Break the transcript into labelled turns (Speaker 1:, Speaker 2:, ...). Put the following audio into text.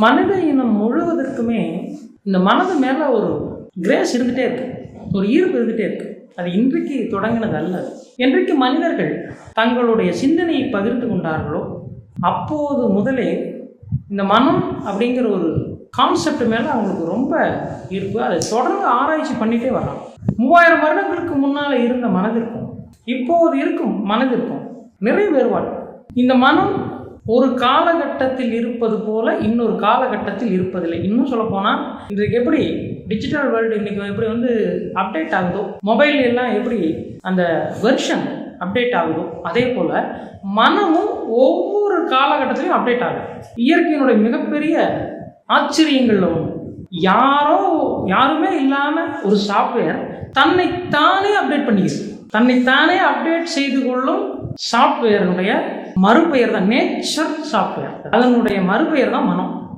Speaker 1: மனித இனம் முழுவதற்குமே இந்த மனது மேலே ஒரு கிரேஸ் இருந்துகிட்டே இருக்கு, ஒரு ஈர்ப்பு இருந்துகிட்டே இருக்கு. அது இன்றைக்கு தொடங்கினது அல்ல. என்றைக்கு மனிதர்கள் தங்களுடைய சிந்தனையை பகிர்ந்து கொண்டார்களோ அப்போது முதலே இந்த மனம் அப்படிங்கிற ஒரு கான்செப்ட் மேலே அவங்களுக்கு ரொம்ப ஈர்ப்பு. அதை தொடர்ந்து ஆராய்ச்சி பண்ணிகிட்டே வரலாம். 3000 வருடங்களுக்கு முன்னால் இருந்த மனதிற்கும் இப்போது இருக்கும் மனதிற்கும் நிறைய வேறுபாடு. இந்த மனம் ஒரு காலகட்டத்தில் இருப்பது போல இன்னொரு காலகட்டத்தில் இருப்பதில்லை. இன்னும் சொல்லப்போனால் இன்றைக்கு எப்படி டிஜிட்டல் வேர்ல்டு இன்றைக்கி எப்படி அப்டேட் ஆகுதோ, மொபைல் எல்லாம் எப்படி அந்த வெர்ஷன் அப்டேட் ஆகுதோ, அதே போல் மனமும் ஒவ்வொரு காலகட்டத்திலையும் அப்டேட் ஆகுது. இயற்கையினுடைய மிகப்பெரிய ஆச்சரியங்களில் ஒன்று, யாருமே இல்லாமல் ஒரு சாஃப்ட்வேர் தன்னைத்தானே அப்டேட் பண்ணிக்கிறது. தன்னைத்தானே அப்டேட் செய்து கொள்ளும் சாஃப்ட்வேருடைய மறுபெயர் தான் நேச்சர் சாஃப்ட்வேர். அதனுடைய மறுபெயர் தான் மனம்.